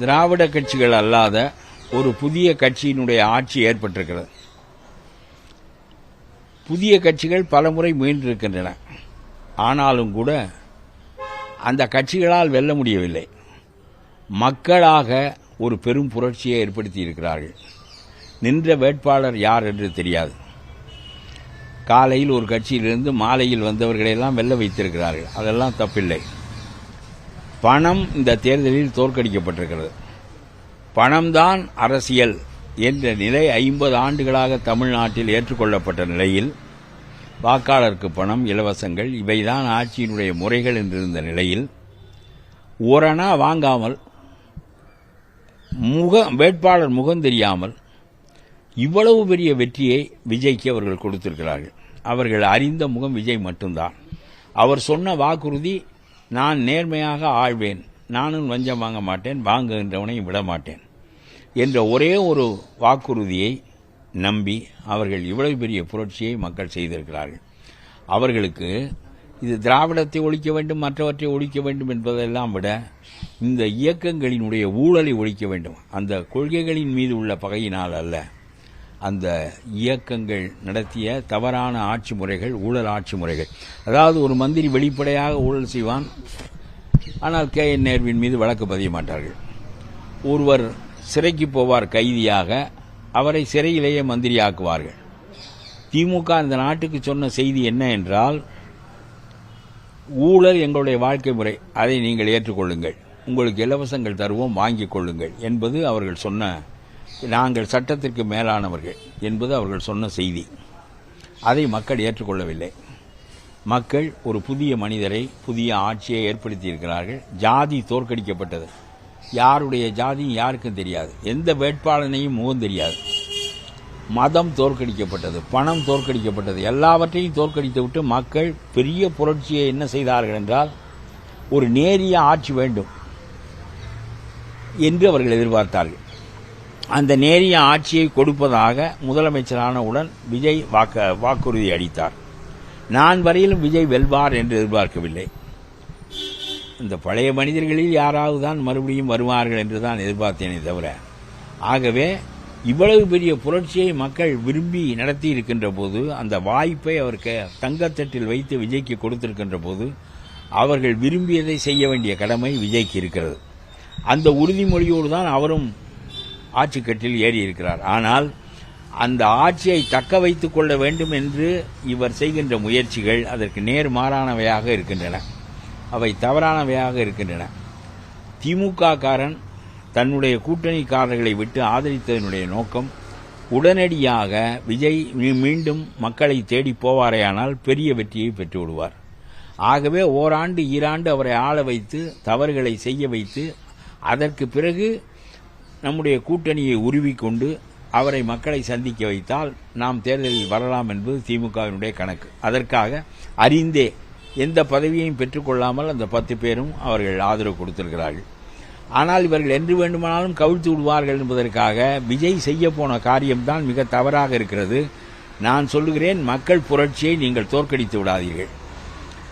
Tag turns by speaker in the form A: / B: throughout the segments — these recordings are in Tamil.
A: திராவிட கட்சிகள் அல்லாத ஒரு புதிய கட்சியினுடைய ஆட்சி ஏற்பட்டிருக்கிறது. புதிய கட்சிகள் பலமுறை முயன்றிருக்கின்றன. ஆனாலும் கூட அந்த கட்சிகளால் வெல்ல முடியவில்லை. மக்களாக ஒரு பெரும் புரட்சியை ஏற்படுத்தியிருக்கிறார்கள். நின்ற வேட்பாளர் யார் என்று தெரியாது. காலையில் ஒரு கட்சியிலிருந்து மாலையில் வந்தவர்களையெல்லாம் வெல்ல வைத்திருக்கிறார்கள். அதெல்லாம் தப்பில்லை. பணம் இந்த தேர்தலில் தோற்கடிக்கப்பட்டிருக்கிறது. பணம்தான் அரசியல் என்ற நிலை 50 ஆண்டுகளாக தமிழ்நாட்டில் ஏற்றுக்கொள்ளப்பட்ட நிலையில் வாக்காளருக்கு பணம், இலவசங்கள் இவைதான் ஆட்சியினுடைய முறைகள் என்றிருந்த நிலையில் ஓரணா வாங்காமல் வேட்பாளர் முகம் தெரியாமல் இவ்வளவு பெரிய வெற்றியை விஜய்க்கு அவர்கள் கொடுத்திருக்கிறார்கள். அவர்கள் அறிந்த முகம் விஜய் மட்டும்தான். அவர் சொன்ன வாக்குறுதி, நான் நேர்மையாக ஆழ்வேன், நானும் லஞ்சம் வாங்க மாட்டேன், வாங்குகின்றவனை விட மாட்டேன் என்ற ஒரே ஒரு வாக்குறுதியை நம்பி அவர்கள் இவ்வளவு பெரிய புரட்சியை மக்கள் செய்திருக்கிறார்கள். அவர்களுக்கு இது திராவிடத்தை ஒழிக்க வேண்டும், மற்றவற்றை ஒழிக்க வேண்டும் என்பதெல்லாம் விட இந்த இயக்கங்களினுடைய ஊழலை ஒழிக்க வேண்டும். அந்த கொள்கைகளின் மீது உள்ள பகையினால் அல்ல, அந்த இயக்கங்கள் நடத்திய தவறான ஆட்சி முறைகள், ஊழல் ஆட்சி முறைகள். அதாவது ஒரு மந்திரி வெளிப்படையாக ஊழல் செய்வான், ஆனால் KN நேருவின் மீது வழக்கு பதிய மாட்டார்கள். ஒருவர் சிறைக்கு போவார் கைதியாக, அவரை சிறையிலேயே மந்திரியாக்குவார்கள். திமுக இந்த நாட்டுக்கு சொன்ன செய்தி என்ன என்றால், ஊழல் எங்களுடைய வாழ்க்கை முறை, அதை நீங்கள் ஏற்றுக்கொள்ளுங்கள், உங்களுக்கு இலவசங்கள் தருவோம், வாங்கிக் கொள்ளுங்கள் என்பது அவர்கள் சொன்ன, நாங்கள் சட்டத்திற்கு மேலானவர்கள் என்பது அவர்கள் சொன்ன செய்தி. அதை மக்கள் ஏற்றுக்கொள்ளவில்லை. மக்கள் ஒரு புதிய மனிதரை, புதிய ஆட்சியை ஏற்படுத்தியிருக்கிறார்கள். ஜாதி தோற்கடிக்கப்பட்டது. யாருடைய ஜாதியும் யாருக்கும் தெரியாது, எந்த வேட்பாளனையும் முகம் தெரியாது. மதம் தோற்கடிக்கப்பட்டது, பணம் தோற்கடிக்கப்பட்டது, எல்லாவற்றையும் தோற்கடித்து விட்டு மக்கள் பெரிய புரட்சியை என்ன செய்தார்கள் என்றால், ஒரு நேரிய ஆட்சி வேண்டும் என்று அவர்கள் எதிர்பார்த்தார்கள். அந்த நேரிய ஆட்சியை கொடுப்பதாக முதலமைச்சரானவுடன் விஜய் வாக்குறுதி அளித்தார். நான் வரையிலும் விஜய் வெல்வார் என்று எதிர்பார்க்கவில்லை. இந்த பழைய மனிதர்களில் யாராவது தான் மறுபடியும் வருவார்கள் என்று தான் எதிர்பார்த்தேனே தவிர. ஆகவே இவ்வளவு பெரிய புரட்சியை மக்கள் விரும்பி நடத்தி இருக்கின்ற போது, அந்த வாய்ப்பை அவருக்கு தங்கத்தட்டில் வைத்து விஜய்க்கு கொடுத்திருக்கின்ற போது, அவர்கள் விரும்பியதை செய்ய வேண்டிய கடமை விஜய்க்கு இருக்கிறது. அந்த உறுதிமொழியோடு தான் அவரும் ஆட்சிக்கட்டில் ஏறி இருக்கிறார். ஆனால் அந்த ஆட்சியை தக்க வைத்துக் கொள்ள வேண்டும் என்று இவர் செய்கின்ற முயற்சிகள் அதற்கு நேர்மாறானவையாக இருக்கின்றன. அவை தவறானவையாக இருக்கின்றன. திமுக காரன் தன்னுடைய கூட்டணிக்காரர்களை விட்டு ஆதரித்ததனுடைய நோக்கம், உடனடியாக விஜய் மீண்டும் மக்களை தேடி போவாரேயானால் பெரிய வெற்றியை பெற்று விடுவார். ஆகவே ஓராண்டு ஈராண்டு அவரை ஆள வைத்து, தவறுகளை செய்ய வைத்து, அதற்கு பிறகு நம்முடைய கூட்டணியை உருவிக்கொண்டு அவரை மக்களை சந்திக்க வைத்தால் நாம் தேர்தலில் வரலாம் என்பது திமுகவினுடைய கணக்கு. அதற்காக அறிந்தே எந்த பதவியையும் பெற்றுக்கொள்ளாமல் அந்த 10 பேரும் அவர்கள் ஆதரவு கொடுத்திருக்கிறார்கள். ஆனால் இவர்கள் என்று வேண்டுமானாலும் கவிழ்த்து விடுவார்கள் என்பதற்காக விஜய் செய்ய போன காரியம்தான் மிக தவறாக இருக்கிறது. நான் சொல்லுகிறேன், மக்கள் புரட்சியை நீங்கள் தோற்கடித்து விடாதீர்கள்.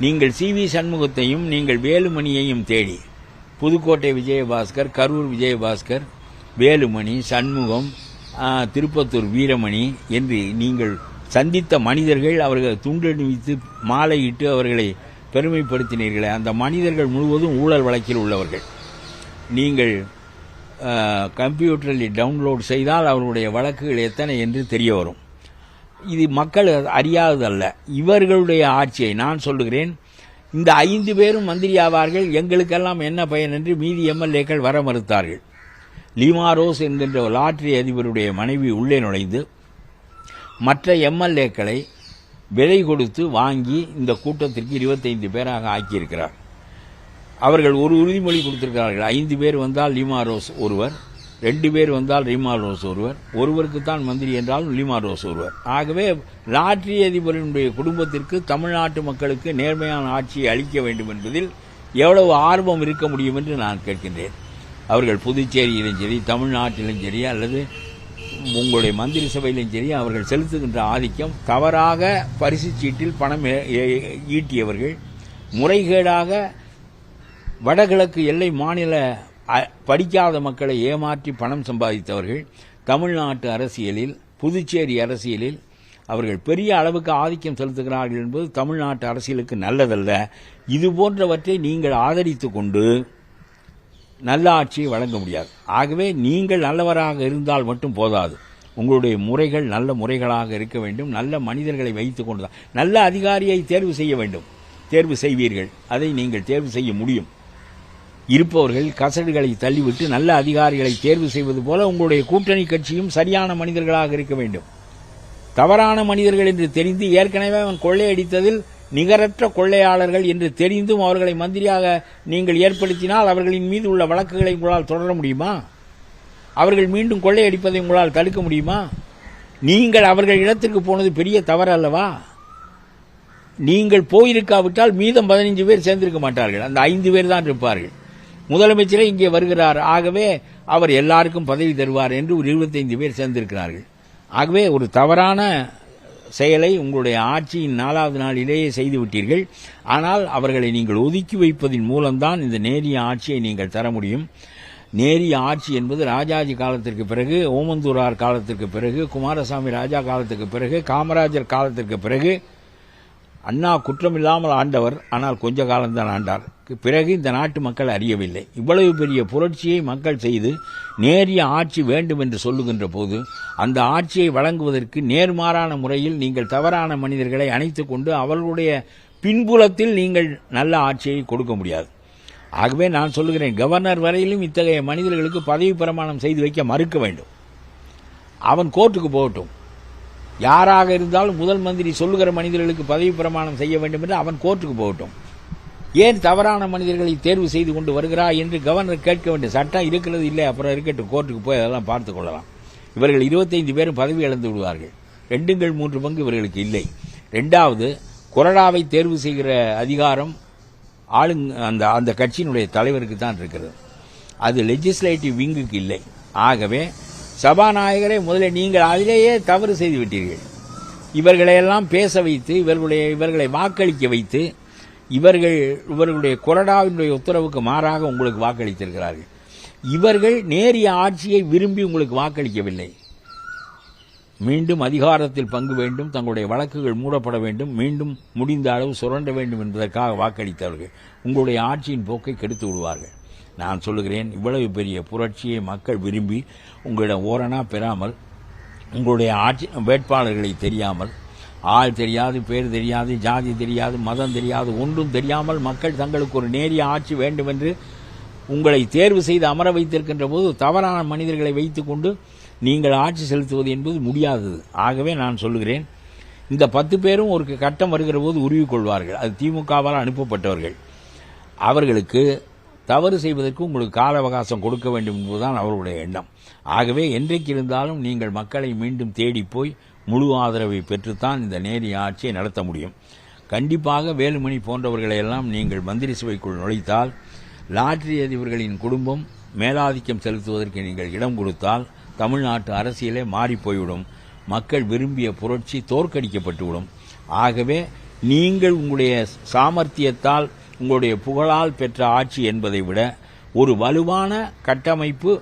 A: நீங்கள் CV சண்முகத்தையும் நீங்கள் வேலுமணியையும் தேடி, புதுக்கோட்டை விஜயபாஸ்கர், கரூர் விஜயபாஸ்கர், வேலுமணி, சண்முகம், திருப்பத்தூர் வீரமணி என்று நீங்கள் சந்தித்த மனிதர்கள், அவர்கள் துண்டணிவித்து மாலையிட்டு அவர்களை பெருமைப்படுத்தினீர்களே, அந்த மனிதர்கள் முழுவதும் ஊழல் வழக்கில் உள்ளவர்கள். நீங்கள் கம்ப்யூட்டரில் டவுன்லோட் செய்தால் அவர்களுடைய வழக்குகள் எத்தனை என்று தெரிய வரும். இது மக்கள் அறியாததல்ல. இவர்களுடைய ஆட்சியை நான் சொல்லுகிறேன். இந்த 5 பேரும் மந்திரி ஆவார்கள், எங்களுக்கெல்லாம் என்ன பயன் என்று மீதி MLAக்கள் வர மறுத்தார்கள். லீமா ரோஸ் என்கின்ற லாட்டரி அதிபருடைய மனைவி உள்ளே நுழைந்து மற்ற MLAக்களை விலை கொடுத்து வாங்கி இந்த கூட்டத்திற்கு 25 பேராக ஆக்கியிருக்கிறார். அவர்கள் ஒரு உறுதிமொழி கொடுத்திருக்கிறார்கள். 5 பேர் வந்தால் லீமா ரோஸ் ஒருவர், 2 பேர் வந்தால் லீமா ரோஸ் ஒருவர், ஒருவருக்குத்தான் மந்திரி என்றாலும் லீமா ரோஸ் ஒருவர். ஆகவே லாட்டரி அதிபரினுடைய குடும்பத்திற்கு தமிழ்நாட்டு மக்களுக்கு நேர்மையான ஆட்சியை அளிக்க வேண்டும் என்பதில் எவ்வளவு ஆர்வம் இருக்க முடியும் என்று நான் கேட்கின்றேன். அவர்கள் புதுச்சேரியிலும் சரி, தமிழ்நாட்டிலும் சரி, அல்லது உங்களுடைய மந்திரி சபையிலும் சரி, அவர்கள் செலுத்துகின்ற ஆதிக்கம், தவறாக பரிசு சீட்டில் பணம் ஈட்டியவர்கள், முறைகேடாக வடகிழக்கு எல்லை மாநில படிக்காத மக்களை ஏமாற்றி பணம் சம்பாதித்தவர்கள் தமிழ்நாட்டு அரசியலில், புதுச்சேரி அரசியலில் அவர்கள் பெரிய அளவுக்கு ஆதிக்கம் செலுத்துகிறார்கள் என்பது தமிழ்நாட்டு அரசியலுக்கு நல்லதல்ல. இது போன்றவற்றை நீங்கள் ஆதரித்துக் கொண்டு நல்ல ஆட்சியை வழங்க முடியாது. ஆகவே நீங்கள் நல்லவராக இருந்தால் மட்டும் போதாது, உங்களுடைய முறைகள் நல்ல முறைகளாக இருக்க வேண்டும். நல்ல மனிதர்களை வைத்துக் கொண்டுதான் நல்ல அதிகாரியை தேர்வு செய்ய வேண்டும். தேர்வு செய்வீர்கள், அதை நீங்கள் தேர்வு செய்ய முடியும். இருப்பவர்கள் கசடுகளை தள்ளிவிட்டு நல்ல அதிகாரிகளை தேர்வு செய்வது போல உங்களுடைய கூட்டணி கட்சியும் சரியான மனிதர்களாக இருக்க வேண்டும். தவறான மனிதர்கள் என்று தெரிந்து, ஏற்கனவே அவன் கொள்ளையடித்ததில் நிகரற்ற கொள்ளையாளர்கள் என்று தெரிந்தும் அவர்களை மந்திரியாக நீங்கள் ஏற்படுத்தினால் அவர்களின் மீது உள்ள வழக்குகளை உங்களால் தொடர முடியுமா? அவர்கள் மீண்டும் கொள்ளையடிப்பதை உங்களால் தடுக்க முடியுமா? நீங்கள் அவர்கள் இடத்திற்கு போனது பெரிய தவறு அல்லவா? நீங்கள் போயிருக்காவிட்டால் மீதம் 15 பேர் சேர்ந்திருக்க மாட்டார்கள். அந்த 5 பேர் தான் இருப்பார்கள். முதலமைச்சரே இங்கே வருகிறார், ஆகவே அவர் எல்லாருக்கும் பதவி தருவார் என்று ஒரு 25 பேர் சேர்ந்திருக்கிறார்கள். ஆகவே ஒரு தவறான செயலை உங்களுடைய ஆட்சியின் 4வது நாளிலேயே செய்துவிட்டீர்கள். ஆனால் அவர்களை நீங்கள் ஒதுக்கி வைப்பதன் மூலம்தான் இந்த நேரிய ஆட்சியை நீங்கள் தர முடியும். நேரிய ஆட்சி என்பது ராஜாஜி காலத்திற்கு பிறகு, ஓமந்தூரார் காலத்திற்கு பிறகு, குமாரசாமி ராஜா காலத்துக்கு பிறகு, காமராஜர் காலத்திற்கு பிறகு, அண்ணா குற்றமில்லாமல் ஆண்டவர், ஆனால் கொஞ்ச காலம்தான் ஆண்டார். பிறகு இந்த நாட்டு மக்கள் அறியவில்லை. இவ்வளவு பெரிய புரட்சியை மக்கள் செய்து நேரிய ஆட்சி வேண்டும் என்று சொல்லுகின்ற போது அந்த ஆட்சியை வழங்குவதற்கு நேர்மாறான முறையில் நீங்கள் தவறான மனிதர்களை அணைத்துக் கொண்டு அவர்களுடைய பின்புலத்தில் நீங்கள் நல்ல ஆட்சியை கொடுக்க முடியாது. ஆகவே நான் சொல்லுகிறேன், கவர்னர் வரையிலும் இத்தகைய மனிதர்களுக்கு பதவி பிரமாணம் செய்து வைக்க மறுக்க வேண்டும். அவன் கோர்ட்டுக்கு போகட்டும். யாராக இருந்தாலும் முதல் மந்திரி சொல்லுகிற மனிதர்களுக்கு பதவி பிரமாணம் செய்ய வேண்டும் என்று அவன் கோர்ட்டுக்கு போகட்டும். ஏன் தவறான மனிதர்களை தேர்வு செய்து கொண்டு வருகிறார் என்று கவர்னர் கேட்க வேண்டிய சட்டம் இருக்கிறது. இல்லை, அப்புறம் இருக்கட்டும், கோர்ட்டுக்கு போய் அதெல்லாம் பார்த்துக் கொள்ளலாம். இவர்கள் 25 பேரும் பதவி இழந்து விடுவார்கள். 2/3 பங்கு இவர்களுக்கு இல்லை. 2வது, கொறடாவை தேர்வு செய்கிற அதிகாரம் அந்த கட்சியினுடைய தலைவருக்கு தான் இருக்கிறது. அது லெஜிஸ்லேட்டிவ் விங்குக்கு இல்லை. ஆகவே சபாநாயகரை முதலில் நீங்கள் அதிலேயே தவறு செய்து விட்டீர்கள். இவர்களையெல்லாம் பேச வைத்து, இவர்களை வாக்களிக்க வைத்து, இவர்களுடைய கொறடாவினுடைய உத்தரவுக்கு மாறாக உங்களுக்கு வாக்களித்திருக்கிறார்கள். இவர்கள் நேரிய ஆட்சியை விரும்பி உங்களுக்கு வாக்களிக்கவில்லை. மீண்டும் அதிகாரத்தில் பங்கு வேண்டும், தங்களுடைய வழக்குகள் மூடப்பட வேண்டும், மீண்டும் முடிந்த அளவு சுரண்ட வேண்டும் என்பதற்காக வாக்களித்தவர்கள் உங்களுடைய ஆட்சியின் போக்கை கெடுத்து விடுவார்கள். நான் சொல்லுகிறேன், இவ்வளவு பெரிய புரட்சியை மக்கள் விரும்பி உங்களிடம் ஓரணா பெறாமல், உங்களுடைய ஆட்சி வேட்பாளர்களை தெரியாமல், ஆள் தெரியாது, பேர் தெரியாது, ஜாதி தெரியாது, மதம் தெரியாது, ஒன்றும் தெரியாமல் மக்கள் தங்களுக்கு ஒரு நேரிய ஆட்சி வேண்டும் என்று உங்களை தேர்வு செய்து அமர வைத்திருக்கின்ற போது தவறான மனிதர்களை வைத்துக் கொண்டு நீங்கள் ஆட்சி செலுத்துவது என்பது முடியாதது. ஆகவே நான் சொல்லுகிறேன், இந்த 10 பேரும் ஒரு கட்டம் வருகிற போது உருவிக்கொள்வார்கள். அது திமுகவால் அனுப்பப்பட்டவர்கள். அவர்களுக்கு தவறு செய்வதற்கு உங்களுக்கு கால அவகாசம் கொடுக்க வேண்டும் என்பதுதான் அவர்களுடைய எண்ணம். ஆகவே என்றைக்கு இருந்தாலும் நீங்கள் மக்களை மீண்டும் தேடி போய் முழு ஆதரவை பெற்றுத்தான் இந்த நேரிய ஆட்சியை நடத்த முடியும். கண்டிப்பாக வேலுமணி போன்றவர்களையெல்லாம் நீங்கள் மந்திரி சபைக்குள் நுழைத்தால், லாட்டரி அதிபர்களின் குடும்பம் மேலாதிக்கம் செலுத்துவதற்கு நீங்கள் இடம் கொடுத்தால் தமிழ்நாட்டு அரசியலே மாறிப்போய்விடும். மக்கள் விரும்பிய புரட்சி தோற்கடிக்கப்பட்டுவிடும். ஆகவே நீங்கள் உங்களுடைய சாமர்த்தியத்தால், உங்களுடைய புகழால் பெற்ற ஆட்சி என்பதை விட ஒரு வலுவான கட்டமைப்பு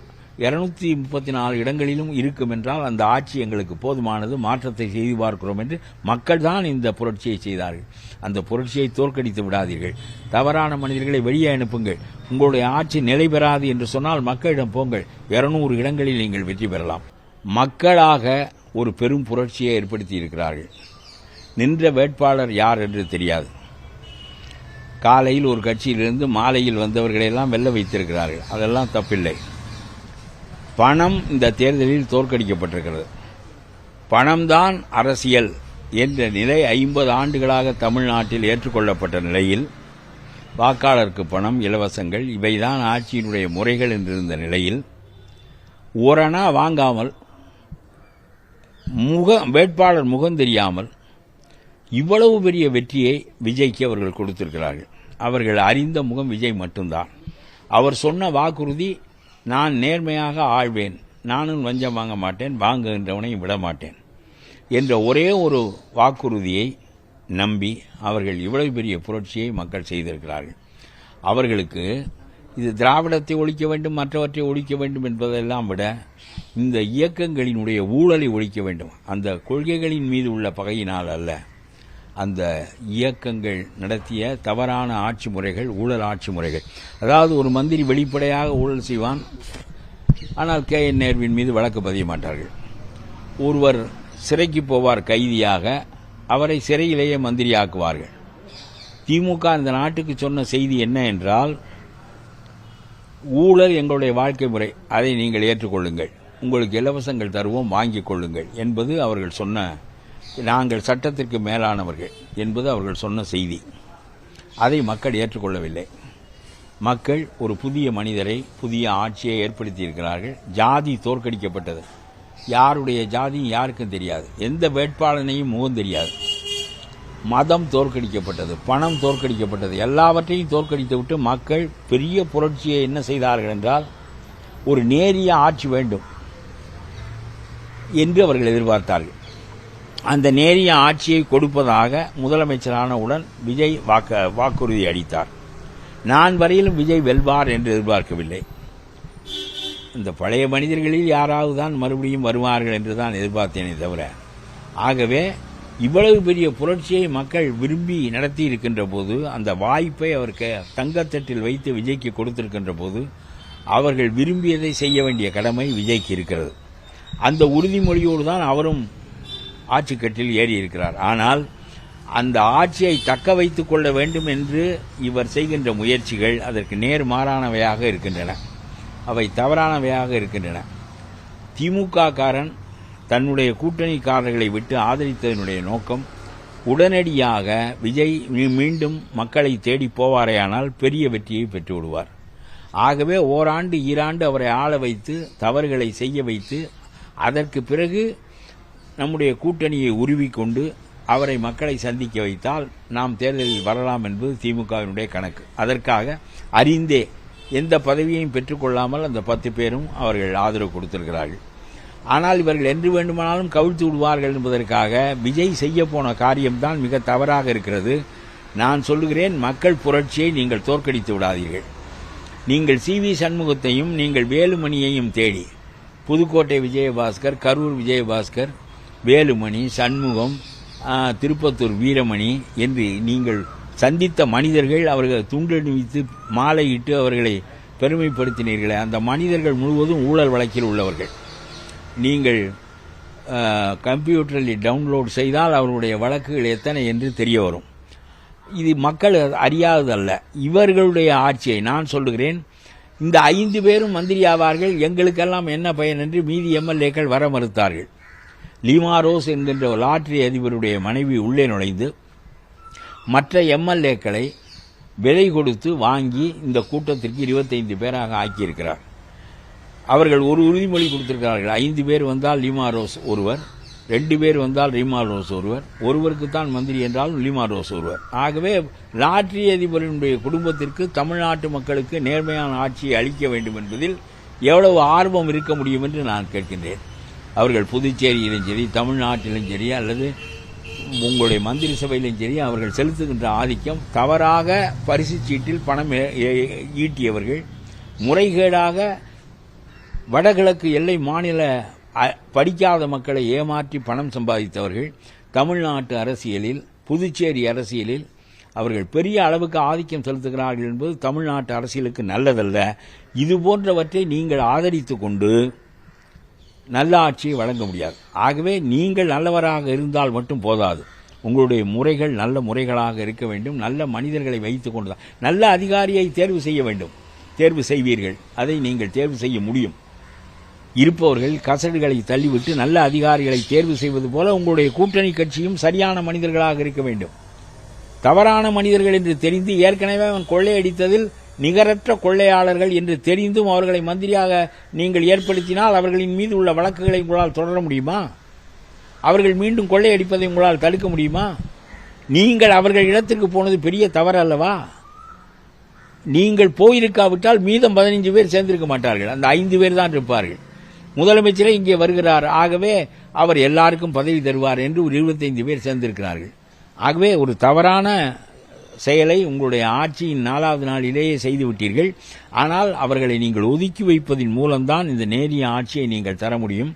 A: 234 இடங்களிலும் இருக்கும் என்றால் அந்த ஆட்சி எங்களுக்கு போதுமானது, மாற்றத்தை செய்து பார்க்கிறோம் என்று மக்கள் தான் இந்த புரட்சியை செய்தார்கள். அந்த புரட்சியை தோற்கடித்து விடாதீர்கள். தவறான மனிதர்களை வெளியே அனுப்புங்கள். உங்களுடைய ஆட்சி நிலை பெறாது என்று சொன்னால் மக்களிடம் போங்கள். 200 இடங்களில் நீங்கள் வெற்றி பெறலாம். மக்களாக ஒரு பெரும் புரட்சியை ஏற்படுத்தி இருக்கிறார்கள். நின்ற வேட்பாளர் யார் என்று தெரியாது. காலையில் ஒரு கட்சியிலிருந்து மாலையில் வந்தவர்களெல்லாம் வெல்ல வைத்திருக்கிறார்கள். அதெல்லாம் தப்பில்லை. பணம் இந்த தேர்தலில் தோற்கடிக்கப்பட்டிருக்கிறது. பணம்தான் அரசியல் என்ற நிலை 50 ஆண்டுகளாக தமிழ்நாட்டில் ஏற்றுக்கொள்ளப்பட்ட நிலையில் வாக்காளருக்கு பணம், இலவசங்கள் இவைதான் ஆட்சியினுடைய முறைகள் என்றிருந்த நிலையில் ஓரணா வாங்காமல், வேட்பாளர் முகம் தெரியாமல் இவ்வளவு பெரிய வெற்றியை விஜய்க்கு அவர்கள் கொடுத்திருக்கிறார்கள். அவர்கள் அறிந்த முகம் விஜய் மட்டும்தான். அவர் சொன்ன வாக்குறுதி, நான் நேர்மையாக ஆழ்வேன், நானும் லஞ்சம் வாங்க மாட்டேன், வாங்குகின்றவனை விட மாட்டேன் என்ற ஒரே ஒரு வாக்குறுதியை நம்பி அவர்கள் இவ்வளவு பெரிய புரட்சியை மக்கள் செய்திருக்கிறார்கள். அவர்களுக்கு இது திராவிடத்தை ஒழிக்க வேண்டும், மற்றவற்றை ஒழிக்க வேண்டும் என்பதெல்லாம் விட இந்த இயக்கங்களினுடைய ஊழலை ஒழிக்க வேண்டும். அந்த கொள்கைகளின் மீது உள்ள பகையினால் அல்ல, அந்த இயக்கங்கள் நடத்திய தவறான ஆட்சி முறைகள், ஊழல் ஆட்சி முறைகள். அதாவது ஒரு மந்திரி வெளிப்படையாக ஊழல் செய்வான், ஆனால் KN நேருவின் மீது வழக்கு பதிய மாட்டார்கள். ஒருவர் சிறைக்கு போவார் கைதியாக, அவரை சிறையிலேயே மந்திரி ஆக்குவார்கள். திமுக இந்த நாட்டுக்கு சொன்ன செய்தி என்ன என்றால், ஊழல் எங்களுடைய வாழ்க்கை முறை, அதை நீங்கள் ஏற்றுக்கொள்ளுங்கள், உங்களுக்கு இலவசங்கள் தருவோம், வாங்கிக் கொள்ளுங்கள் என்பது அவர்கள் சொன்ன, நாங்கள் சட்டத்திற்கு மேலானவர்கள் என்பது அவர்கள் சொன்ன செய்தி. அதை மக்கள் ஏற்றுக்கொள்ளவில்லை. மக்கள் ஒரு புதிய மனிதரை, புதிய ஆட்சியை ஏற்படுத்தியிருக்கிறார்கள். ஜாதி தோற்கடிக்கப்பட்டது. யாருடைய ஜாதியும் யாருக்கும் தெரியாது, எந்த வேட்பாளனையும் முகம் தெரியாது. மதம் தோற்கடிக்கப்பட்டது, பணம் தோற்கடிக்கப்பட்டது, எல்லாவற்றையும் தோற்கடித்து விட்டு மக்கள் பெரிய புரட்சியை என்ன செய்தார்கள் என்றால், ஒரு நேரிய ஆட்சி வேண்டும் என்று அவர்கள் எதிர்பார்த்தார்கள். அந்த நேரிய ஆட்சியை கொடுப்பதாக முதலமைச்சரானவுடன் விஜய் வாக்குறுதி அளித்தார். நான் வரையிலும் விஜய் வெல்வார் என்று எதிர்பார்க்கவில்லை. இந்த பழைய மனிதர்களில் யாராவது தான் மறுபடியும் வருவார்கள் என்று தான் எதிர்பார்த்தேனே தவிர, ஆகவே இவ்வளவு பெரிய புரட்சியை மக்கள் விரும்பி நடத்தி இருக்கின்ற போது, அந்த வாய்ப்பை அவருக்கு தங்கத்தட்டில் வைத்து விஜய்க்கு கொடுத்திருக்கின்ற போது, அவர்கள் விரும்பியதை செய்ய வேண்டிய கடமை விஜய்க்கு இருக்கிறது. அந்த உறுதிமொழியோடு தான் அவரும் ஆட்சிக்கட்டில் ஏறி இருக்கிறார். ஆனால் அந்த ஆட்சியை தக்க வைத்துக் கொள்ள வேண்டும் என்று இவர் செய்கின்ற முயற்சிகள் அதற்கு நேர்மாறானவையாக இருக்கின்றன, அவை தவறானவையாக இருக்கின்றன. திமுக காரன் தன்னுடைய கூட்டணிக்காரர்களை விட்டு ஆதரித்ததனுடைய நோக்கம், உடனடியாக விஜய் மீண்டும் மக்களை தேடி போவாரேயானால் பெரிய வெற்றியை பெற்று விடுவார். ஆகவே ஓராண்டு ஈராண்டு அவரை ஆள வைத்து, தவறுகளை செய்ய வைத்து, அதற்கு பிறகு நம்முடைய கூட்டணியை உருவிக்கொண்டு அவரை மக்களை சந்திக்க வைத்தால் நாம் தேர்தலில் வரலாம் என்பது திமுகவினுடைய கணக்கு. அதற்காக அறிந்தே எந்த பதவியையும் பெற்றுக்கொள்ளாமல் அந்த 10 பேரும் அவர்கள் ஆதரவு கொடுத்திருக்கிறார்கள். ஆனால் இவர்கள் என்று வேண்டுமானாலும் கவிழ்த்து விடுவார்கள் என்பதற்காக விஜய் செய்ய போன காரியம்தான் மிக தவறாக இருக்கிறது. நான் சொல்லுகிறேன், மக்கள் புரட்சியை நீங்கள் தோற்கடித்து விடாதீர்கள். நீங்கள் CV சண்முகத்தையும் நீங்கள் வேலுமணியையும் தேடி, புதுக்கோட்டை விஜயபாஸ்கர், கரூர் விஜயபாஸ்கர், வேலுமணி, சண்முகம், திருப்பத்தூர் வீரமணி என்று நீங்கள் சந்தித்த மனிதர்கள், அவர்கள் துண்டணிவித்து மாலையிட்டு அவர்களை பெருமைப்படுத்தினீர்களே, அந்த மனிதர்கள் முழுவதும் ஊழல் வழக்கில் உள்ளவர்கள். நீங்கள் கம்ப்யூட்டரில் டவுன்லோட் செய்தால் அவர்களுடைய வழக்குகள் எத்தனை என்று தெரிய வரும். இது மக்கள் அறியாததல்ல. இவர்களுடைய ஆட்சியை நான் சொல்லுகிறேன். இந்த 5 பேரும் மந்திரி ஆவார்கள், எங்களுக்கெல்லாம் என்ன பயன் என்று மீதி MLAக்கள் வர மறுத்தார்கள். லீமா ரோஸ் என்கின்ற லாட்டரி அதிபருடைய மனைவி உள்ளே நுழைந்து மற்ற MLAக்களை விலை கொடுத்து வாங்கி இந்த கூட்டத்திற்கு 25 பேராக ஆக்கியிருக்கிறார். அவர்கள் ஒரு உறுதிமொழி கொடுத்திருக்கிறார்கள். 5 பேர் வந்தால் லீமா ரோஸ் ஒருவர், 2 பேர் வந்தால் லீமா ரோஸ் ஒருவர், ஒருவருக்குத்தான் மந்திரி என்றாலும் லீமா ரோஸ் ஒருவர். ஆகவே லாட்டரி அதிபரினுடைய குடும்பத்திற்கு தமிழ்நாட்டு மக்களுக்கு நேர்மையான ஆட்சியை அளிக்க வேண்டும் என்பதில் எவ்வளவு ஆர்வம் இருக்க முடியும் என்று நான் கேட்கின்றேன். அவர்கள் புதுச்சேரியிலும் சரி, தமிழ்நாட்டிலும் சரி, அல்லது உங்களுடைய மந்திரி சபையிலும் சரி, அவர்கள் செலுத்துகின்ற ஆதிக்கம், தவறாக பரிசு சீட்டில் பணம் ஈட்டியவர்கள், முறைகேடாக வடகிழக்கு எல்லை மாநில படிக்காத மக்களை ஏமாற்றி பணம் சம்பாதித்தவர்கள் தமிழ்நாட்டு அரசியலில், புதுச்சேரி அரசியலில் அவர்கள் பெரிய அளவுக்கு ஆதிக்கம் செலுத்துகிறார்கள் என்பது தமிழ்நாட்டு அரசியலுக்கு நல்லதல்ல. இது போன்றவற்றை நீங்கள் ஆதரித்துக் கொண்டு நல்ல ஆட்சியை வழங்க முடியாது. ஆகவே நீங்கள் நல்லவராக இருந்தால் மட்டும் போதாது, உங்களுடைய முறைகள் நல்ல முறைகளாக இருக்க வேண்டும். நல்ல மனிதர்களை வைத்துக் கொண்டுதான் நல்ல அதிகாரியை தேர்வு செய்ய வேண்டும். தேர்வு செய்வீர்கள், அதை நீங்கள் தேர்வு செய்ய முடியும். இருப்பவர்கள் கசடுகளை தள்ளிவிட்டு நல்ல அதிகாரிகளை தேர்வு செய்வது போல உங்களுடைய கூட்டணி கட்சியும் சரியான மனிதர்களாக இருக்க வேண்டும். தவறான மனிதர்கள் என்று தெரிந்து, ஏற்கனவே அவன் கொள்ளையடித்ததில் நிகரற்ற கொள்ளையாளர்கள் என்று தெரிந்தும் அவர்களை மந்திரியாக நீங்கள் ஏற்படுத்தினால் அவர்களின் மீது உள்ள வழக்குகளை உங்களால் தொடர முடியுமா? அவர்கள் மீண்டும் கொள்ளையடிப்பதை உங்களால் தடுக்க முடியுமா? நீங்கள் அவர்கள் இடத்திற்கு போனது பெரிய தவறு அல்லவா? நீங்கள் போயிருக்காவிட்டால் மீதம் 15 பேர் சேர்ந்திருக்க மாட்டார்கள், அந்த 5 பேர் தான் இருப்பார்கள். முதலமைச்சரே இங்கே வருகிறார், ஆகவே அவர் எல்லாருக்கும் பதவி தருவார் என்று ஒரு 25 பேர் சேர்ந்திருக்கிறார்கள். ஆகவே ஒரு தவறான செயலை உங்களுடைய ஆட்சியின் 4வது நாளிலேயே செய்துவிட்டீர்கள். ஆனால் அவர்களை நீங்கள் ஒதுக்கி வைப்பதின் மூலம்தான் இந்த நேரிய ஆட்சியை நீங்கள் தர முடியும்.